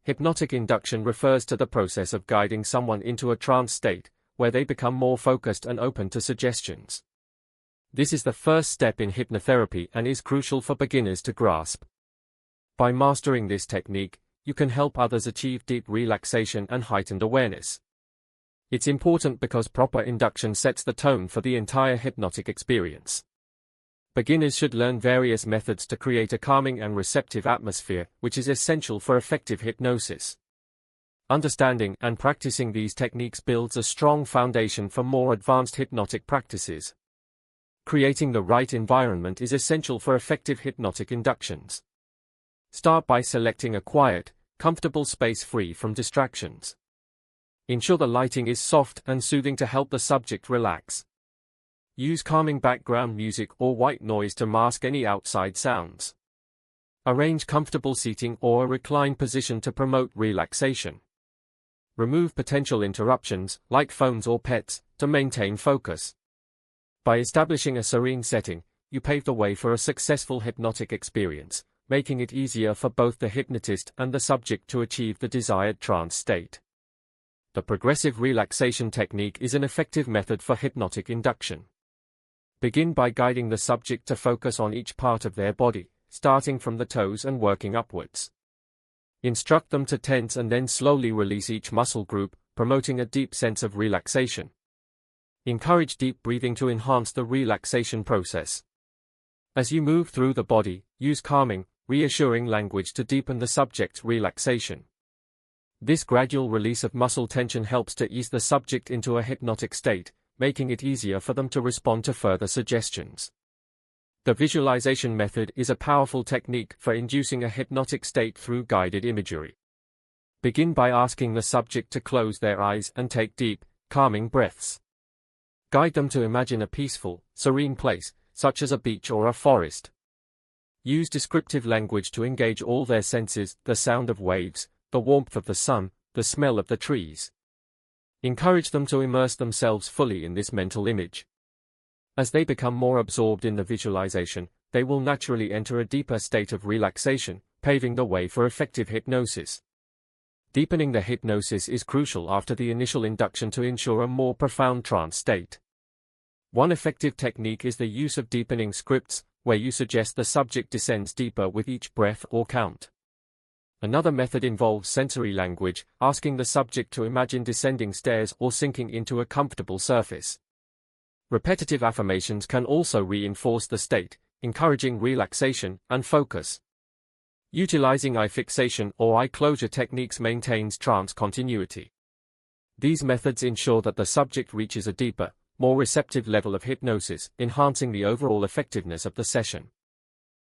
Hypnotic induction refers to the process of guiding someone into a trance state, where they become more focused and open to suggestions. This is the first step in hypnotherapy and is crucial for beginners to grasp. By mastering this technique, you can help others achieve deep relaxation and heightened awareness. It's important because proper induction sets the tone for the entire hypnotic experience. Beginners should learn various methods to create a calming and receptive atmosphere, which is essential for effective hypnosis. Understanding and practicing these techniques builds a strong foundation for more advanced hypnotic practices. Creating the right environment is essential for effective hypnotic inductions. Start by selecting a quiet, comfortable space free from distractions. Ensure the lighting is soft and soothing to help the subject relax. Use calming background music or white noise to mask any outside sounds. Arrange comfortable seating or a reclined position to promote relaxation. Remove potential interruptions, like phones or pets, to maintain focus. By establishing a serene setting, you pave the way for a successful hypnotic experience, making it easier for both the hypnotist and the subject to achieve the desired trance state. The progressive relaxation technique is an effective method for hypnotic induction. Begin by guiding the subject to focus on each part of their body, starting from the toes and working upwards. Instruct them to tense and then slowly release each muscle group, promoting a deep sense of relaxation. Encourage deep breathing to enhance the relaxation process. As you move through the body, use calming, reassuring language to deepen the subject's relaxation. This gradual release of muscle tension helps to ease the subject into a hypnotic state, making it easier for them to respond to further suggestions. The visualization method is a powerful technique for inducing a hypnotic state through guided imagery. Begin by asking the subject to close their eyes and take deep, calming breaths. Guide them to imagine a peaceful, serene place, such as a beach or a forest. Use descriptive language to engage all their senses, the sound of waves, the warmth of the sun, the smell of the trees. Encourage them to immerse themselves fully in this mental image. As they become more absorbed in the visualization, they will naturally enter a deeper state of relaxation, paving the way for effective hypnosis. Deepening the hypnosis is crucial after the initial induction to ensure a more profound trance state. One effective technique is the use of deepening scripts, where you suggest the subject descends deeper with each breath or count. Another method involves sensory language, asking the subject to imagine descending stairs or sinking into a comfortable surface. Repetitive affirmations can also reinforce the state, encouraging relaxation and focus. Utilizing eye fixation or eye closure techniques maintains trance continuity. These methods ensure that the subject reaches a deeper, more receptive level of hypnosis, enhancing the overall effectiveness of the session.